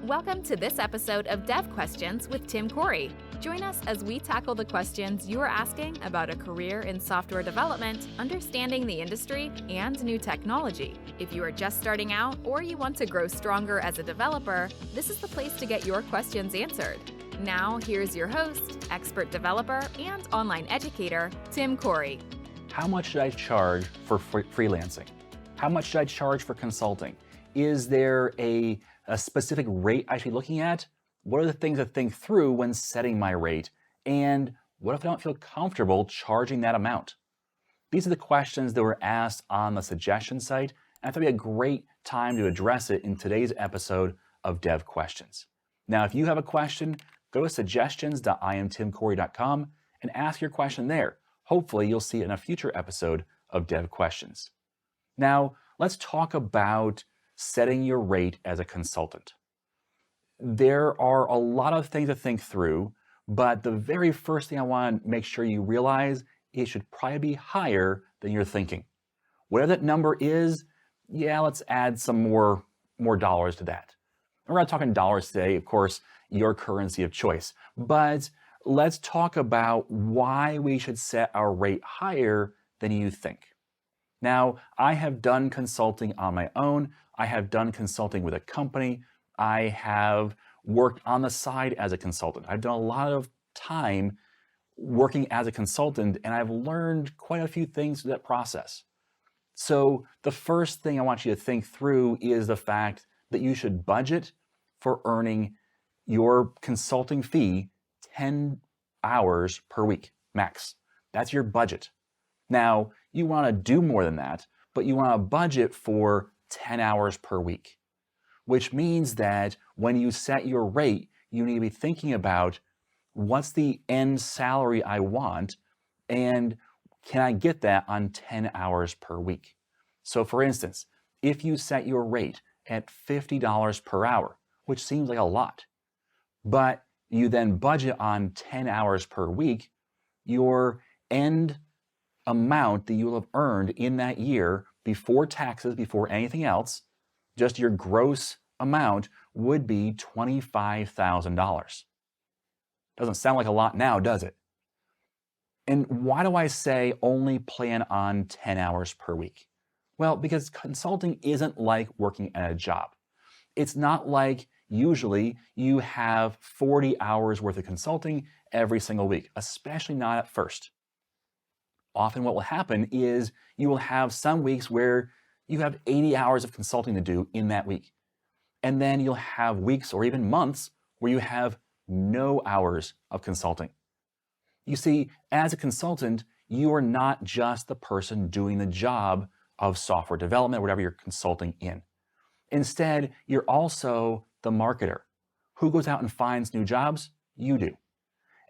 Welcome to this episode of Dev Questions with Tim Corey. Join us as we tackle the questions you are asking about a career in software development, understanding the industry, and new technology. If you are just starting out or you want to grow stronger as a developer, this is the place to get your questions answered. Now, here's your host, expert developer, and online educator, Tim Corey. How much should I charge for freelancing? How much should I charge for consulting? Is there a specific rate I should be looking at? What are the things to think through when setting my rate? And what if I don't feel comfortable charging that amount? These are the questions that were asked on the suggestion site, and I thought it'd be a great time to address it in today's episode of Dev Questions. Now, if you have a question, go to suggestions.IAmTimCorey.com and ask your question there. Hopefully, you'll see it in a future episode of Dev Questions. Now, let's talk about setting your rate as a consultant. There are a lot of things to think through, but the very first thing I want to make sure you realize, it should probably be higher than you're thinking. Whatever that number is, let's add some more dollars to that. We're not talking dollars today, of course, your currency of choice, but let's talk about why we should set our rate higher than you think. Now, I have done consulting on my own. I have done consulting with a company. I have worked on the side as a consultant. I've done a lot of time working as a consultant, and I've learned quite a few things through that process. So the first thing I want you to think through is the fact that you should budget for earning your consulting fee 10 hours per week, max. That's your budget. Now, you want to do more than that, but you want to budget for 10 hours per week, which means that when you set your rate, you need to be thinking about what's the end salary I want, and can I get that on 10 hours per week? So for instance, if you set your rate at $50 per hour, which seems like a lot, but you then budget on 10 hours per week, your end amount that you will have earned in that year before taxes, before anything else, just your gross amount would be $25,000. Doesn't sound like a lot now, does it? And why do I say only plan on 10 hours per week? Well, because consulting isn't like working at a job. It's not like usually you have 40 hours worth of consulting every single week, especially not at first. Often what will happen is you will have some weeks where you have 80 hours of consulting to do in that week. And then you'll have weeks or even months where you have no hours of consulting. You see, as a consultant, you are not just the person doing the job of software development, or whatever you're consulting in. Instead, you're also the marketer. Who goes out and finds new jobs? You do.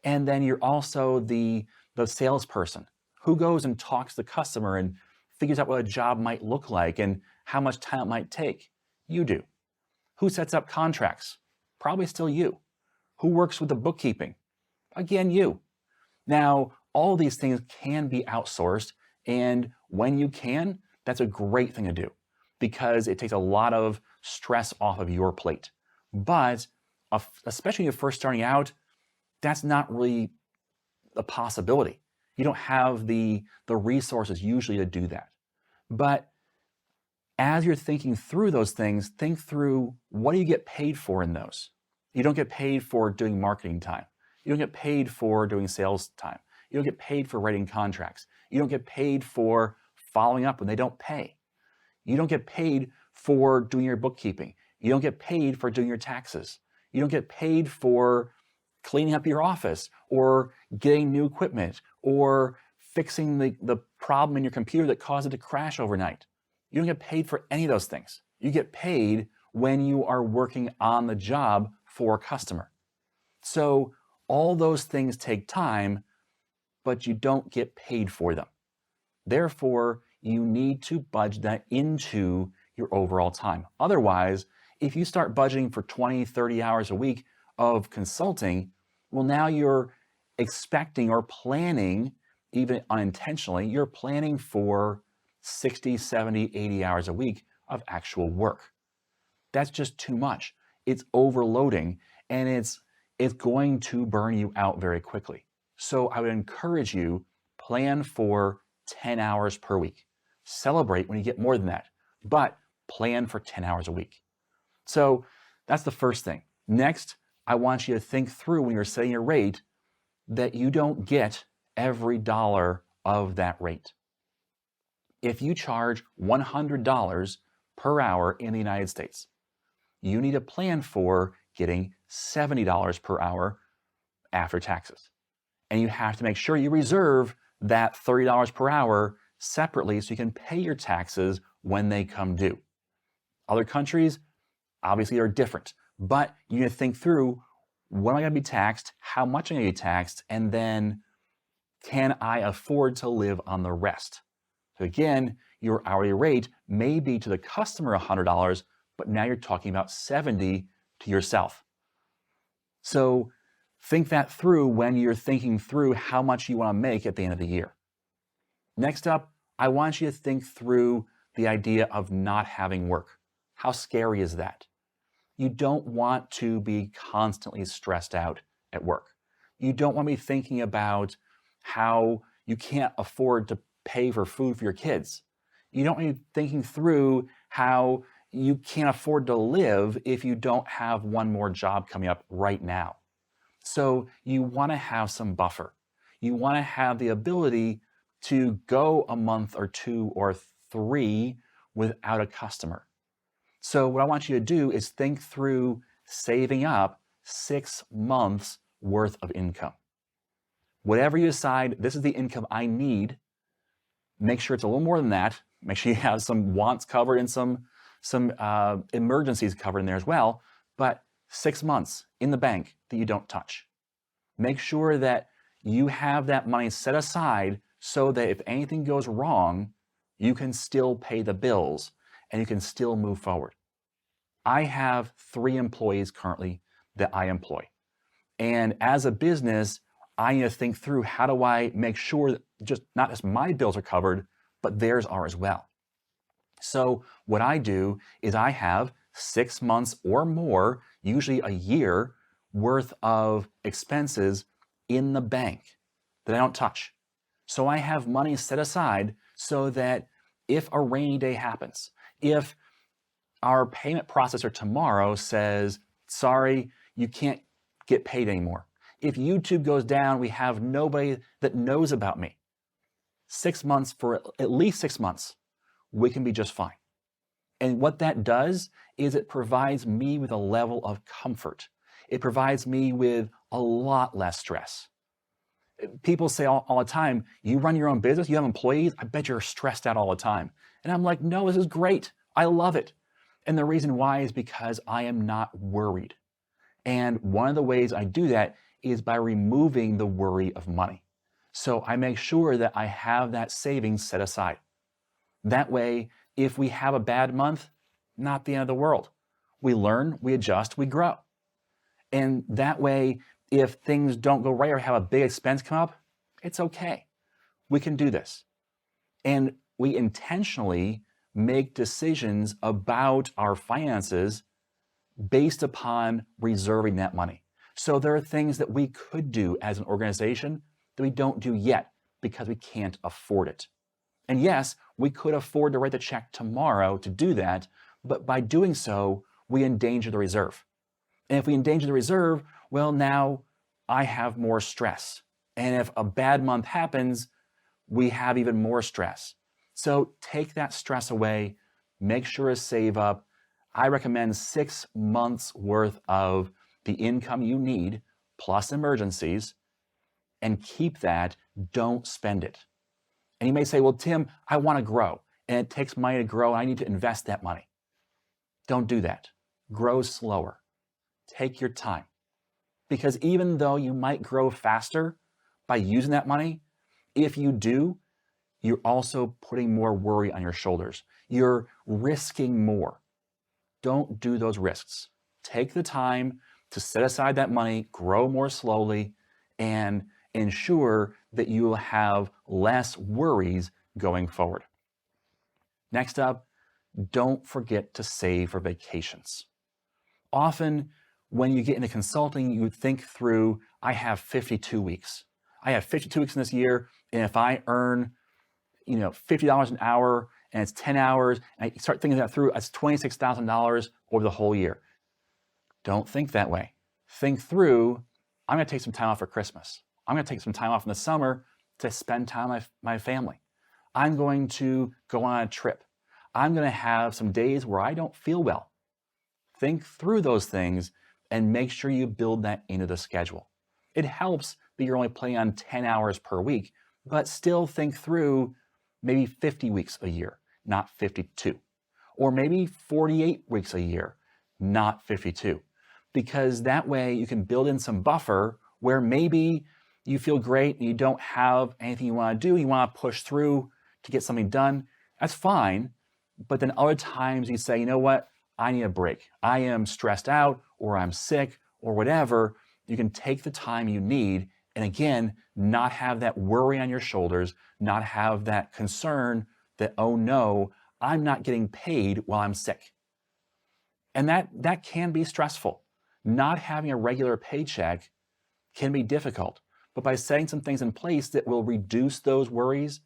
And then you're also the salesperson. Who goes and talks to the customer and figures out what a job might look like and how much time it might take? You do. Who sets up contracts? Probably still you. Who works with the bookkeeping? Again, you. Now, all these things can be outsourced, and when you can, that's a great thing to do because it takes a lot of stress off of your plate. But especially when you're first starting out, that's not really a possibility. You don't have the resources usually to do that. But as you're thinking through those things, think through, what do you get paid for in those? You don't get paid for doing marketing time. You don't get paid for doing sales time. You don't get paid for writing contracts. You don't get paid for following up when they don't pay. You don't get paid for doing your bookkeeping. You don't get paid for doing your taxes. You don't get paid for cleaning up your office or getting new equipment or fixing the problem in your computer that caused it to crash overnight. You don't get paid for any of those things. You get paid when you are working on the job for a customer. So all those things take time, but you don't get paid for them. Therefore, you need to budget that into your overall time. Otherwise, if you start budgeting for 20, 30 hours a week of consulting, well, now you're expecting or planning, even unintentionally, you're planning for 60, 70, 80 hours a week of actual work. That's just too much. it's overloading, and it's going to burn you out very quickly. So I would encourage you, plan for 10 hours per week. Celebrate when you get more than that, but plan for 10 hours a week. So that's the first thing. Next, I want you to think through when you're setting your rate that you don't get every dollar of that rate. If you charge $100 per hour in the United States, you need to plan for getting $70 per hour after taxes. And you have to make sure you reserve that $30 per hour separately so you can pay your taxes when they come due. Other countries, obviously, are different, but you need to think through, when am I going to be taxed, how much am I going to be taxed, and then can I afford to live on the rest? So again, your hourly rate may be to the customer $100, but now you're talking about $70 to yourself. So think that through when you're thinking through how much you want to make at the end of the year. Next up, I want you to think through the idea of not having work. How scary is that? You don't want to be constantly stressed out at work. You don't want to be thinking about how you can't afford to pay for food for your kids. You don't want to be thinking through how you can't afford to live if you don't have one more job coming up right now. So you want to have some buffer. You want to have the ability to go a month or 2 or 3 without a customer. So what I want you to do is think through saving up 6 months worth of income. Whatever you decide, this is the income I need, make sure it's a little more than that. Make sure you have some wants covered and some emergencies covered in there as well, but 6 months in the bank that you don't touch. Make sure that you have that money set aside so that if anything goes wrong, you can still pay the bills and you can still move forward. I have 3 employees currently that I employ. And as a business, I need to think through, how do I make sure that not just my bills are covered, but theirs are as well. So what I do is I have 6 months or more, usually a year, worth of expenses in the bank that I don't touch. So I have money set aside so that if a rainy day happens, if our payment processor tomorrow says, sorry, you can't get paid anymore. If YouTube goes down, we have nobody that knows about me. 6 months, for at least 6 months, we can be just fine. And what that does is it provides me with a level of comfort. It provides me with a lot less stress. People say all the time, you run your own business, you have employees, I bet you're stressed out all the time. And I'm like, no, this is great. I love it. And the reason why is because I am not worried. And one of the ways I do that is by removing the worry of money. So I make sure that I have that savings set aside. That way, if we have a bad month, not the end of the world. We learn, we adjust, we grow. And that way, if things don't go right or have a big expense come up, it's okay. We can do this. And we intentionally make decisions about our finances based upon reserving that money. So there are things that we could do as an organization that we don't do yet because we can't afford it. And yes, we could afford to write the check tomorrow to do that, but by doing so, we endanger the reserve. And if we endanger the reserve, well, now I have more stress. And if a bad month happens, we have even more stress. So take that stress away, make sure to save up. I recommend 6 months worth of the income you need, plus emergencies, and keep that, don't spend it. And you may say, well, Tim, I want to grow, and it takes money to grow, and I need to invest that money. Don't do that. Grow slower. Take your time. Because even though you might grow faster by using that money, if you do, you're also putting more worry on your shoulders. You're risking more. Don't do those risks. Take the time to set aside that money, grow more slowly, and ensure that you will have less worries going forward. Next up, don't forget to save for vacations. Often when you get into consulting, you think through, I have 52 weeks. I have 52 weeks in this year, and if I earn, $50 an hour and it's 10 hours, and you start thinking that through, that's $26,000 over the whole year. Don't think that way. Think through, I'm going to take some time off for Christmas. I'm going to take some time off in the summer to spend time with my family. I'm going to go on a trip. I'm going to have some days where I don't feel well. Think through those things and make sure you build that into the schedule. It helps that you're only planning on 10 hours per week, but still think through maybe 50 weeks a year, not 52. Or maybe 48 weeks a year, not 52. Because that way you can build in some buffer where maybe you feel great and you don't have anything you want to do, you want to push through to get something done. That's fine. But then other times you say, you know what? I need a break. I am stressed out, or I'm sick, or whatever. You can take the time you need, and again, not have that worry on your shoulders, not have that concern that, oh no, I'm not getting paid while I'm sick. And that can be stressful. Not having a regular paycheck can be difficult, but by setting some things in place that will reduce those worries,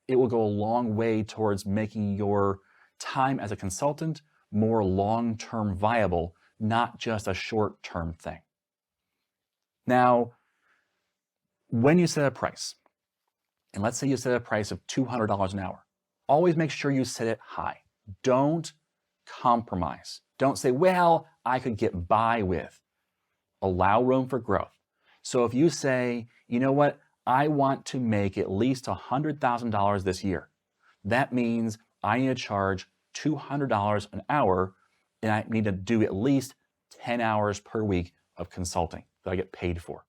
it will go a long way towards making your time as a consultant more long-term viable, not just a short-term thing. Now, when you set a price, and let's say you set a price of $200 an hour, always make sure you set it high. Don't compromise. Don't say, well, I could get by with. Allow room for growth. So if you say, you know what, I want to make at least $100,000 this year, that means I need to charge $200 an hour, and I need to do at least 10 hours per week of consulting that I get paid for.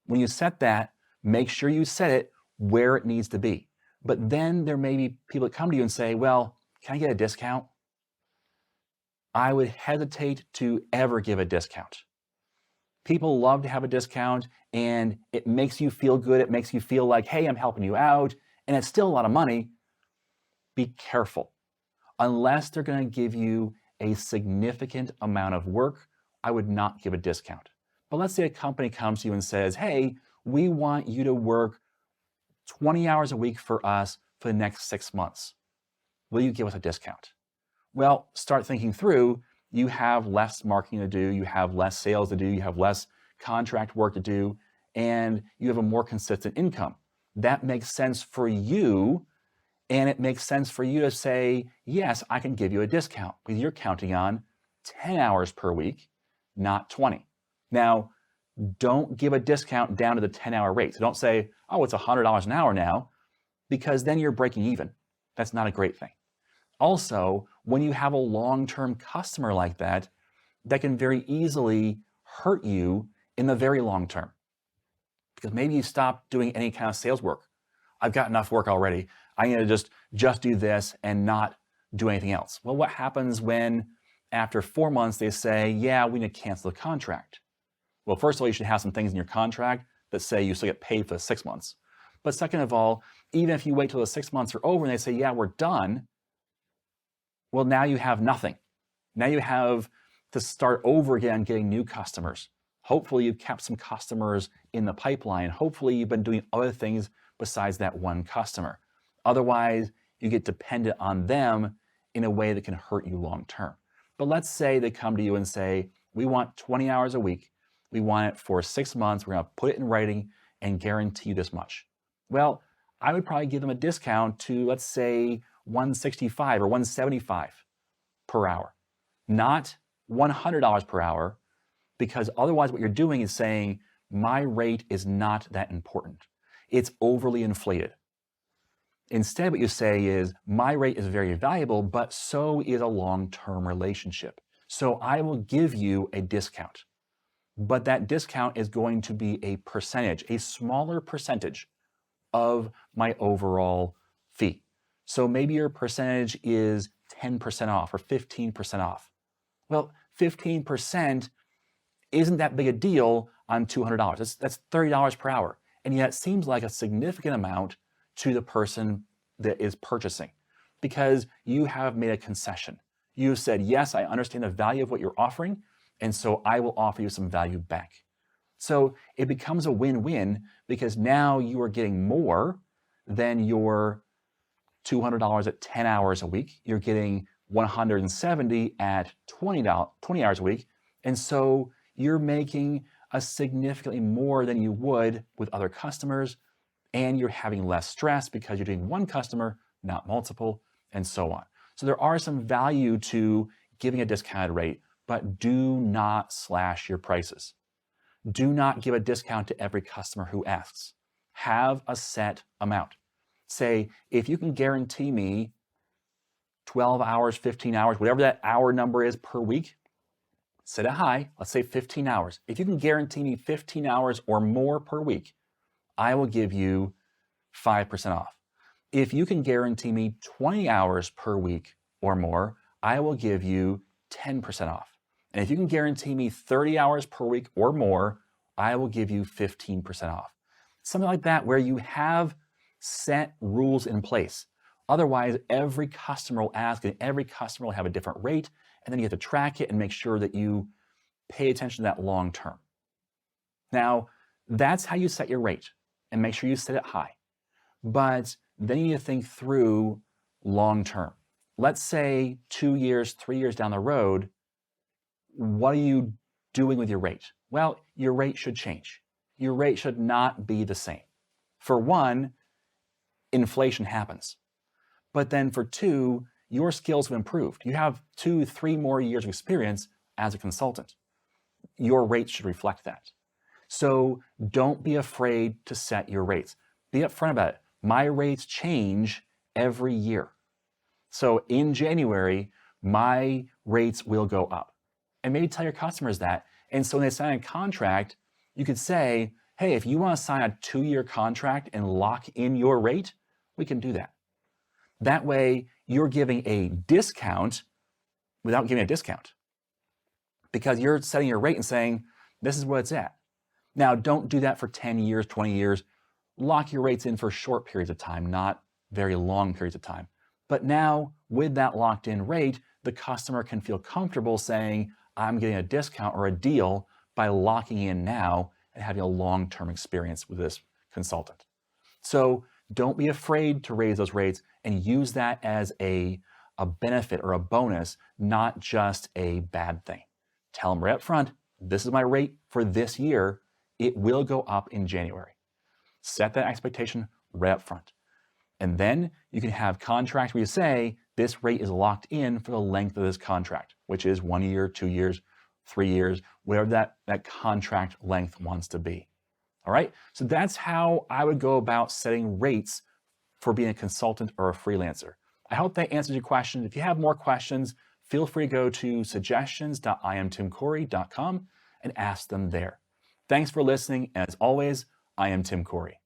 When you set that, make sure you set it where it needs to be. But then there may be people that come to you and say, well, can I get a discount? I would hesitate to ever give a discount. People love to have a discount, and it makes you feel good. It makes you feel like, hey, I'm helping you out, and it's still a lot of money. Be careful. Unless they're going to give you a significant amount of work, I would not give a discount. But let's say a company comes to you and says, hey, we want you to work 20 hours a week for us for the next 6 months. Will you give us a discount? Well, start thinking through. You have less marketing to do, you have less sales to do, you have less contract work to do, and you have a more consistent income. That makes sense for you, and it makes sense for you to say, yes, I can give you a discount, because you're counting on 10 hours per week, not 20. Now, don't give a discount down to the 10-hour rate. So don't say, oh, it's $100 an hour now, because then you're breaking even. That's not a great thing. Also, when you have a long-term customer like that, that can very easily hurt you in the very long term. Because maybe you stop doing any kind of sales work. I've got enough work already. I need to just do this and not do anything else. Well, what happens when after 4 months they say, yeah, we need to cancel the contract? Well, first of all, you should have some things in your contract that say you still get paid for the 6 months. But second of all, even if you wait till the 6 months are over and they say, yeah, we're done, well, now you have nothing. Now you have to start over again getting new customers. Hopefully you've kept some customers in the pipeline. Hopefully you've been doing other things besides that one customer. Otherwise, you get dependent on them in a way that can hurt you long term. But let's say they come to you and say, we want 20 hours a week. We want it for 6 months. We're going to put it in writing and guarantee you this much. Well, I would probably give them a discount to, let's say, $165 or $175 per hour, not $100 per hour, because otherwise what you're doing is saying, my rate is not that important. It's overly inflated. Instead, what you say is, my rate is very valuable, but so is a long-term relationship. So I will give you a discount, but that discount is going to be a percentage, a smaller percentage of my overall fee. So maybe your percentage is 10% off or 15% off. Well, 15% isn't that big a deal on $200. That's $30 per hour. And yet it seems like a significant amount to the person that is purchasing, because you have made a concession. You said, yes, I understand the value of what you're offering, and so I will offer you some value back. So it becomes a win-win because now you are getting more than your $200 at 10 hours a week. You're getting $170 at 20 hours a week. And so you're making a significantly more than you would with other customers, and you're having less stress because you're doing one customer, not multiple, and so on. So there are some value to giving a discounted rate, but do not slash your prices. Do not give a discount to every customer who asks. Have a set amount. Say, if you can guarantee me 12 hours, 15 hours, whatever that hour number is per week, set it high, let's say 15 hours. If you can guarantee me 15 hours or more per week, I will give you 5% off. If you can guarantee me 20 hours per week or more, I will give you 10% off. And if you can guarantee me 30 hours per week or more, I will give you 15% off. Something like that where you have set rules in place. Otherwise, every customer will ask and every customer will have a different rate, and then you have to track it and make sure that you pay attention to that long term. Now, that's how you set your rate, and make sure you set it high. But then you need to think through long term. Let's say 2 years, 3 years down the road, what are you doing with your rate? Well, your rate should change. Your rate should not be the same. For one, inflation happens. But then for two, your skills have improved. You have 2, 3 more years of experience as a consultant. Your rate should reflect that. So don't be afraid to set your rates. Be upfront about it. My rates change every year. So in January, my rates will go up. And maybe tell your customers that. And so when they sign a contract, you could say, hey, if you want to sign a 2-year contract and lock in your rate, we can do that. That way, you're giving a discount without giving a discount because you're setting your rate and saying, this is what it's at. Now, don't do that for 10 years, 20 years. Lock your rates in for short periods of time, not very long periods of time. But now, with that locked in rate, the customer can feel comfortable saying, I'm getting a discount or a deal by locking in now and having a long-term experience with this consultant. So don't be afraid to raise those rates and use that as a benefit or a bonus, not just a bad thing. Tell them right up front, this is my rate for this year. It will go up in January. Set that expectation right up front. And then you can have contracts where you say, this rate is locked in for the length of this contract, which is 1 year, 2 years, 3 years, whatever that contract length wants to be. All right, so that's how I would go about setting rates for being a consultant or a freelancer. I hope that answers your question. If you have more questions, feel free to go to suggestions.IAmTimCorey.com and ask them there. Thanks for listening. And as always, I am Tim Corey.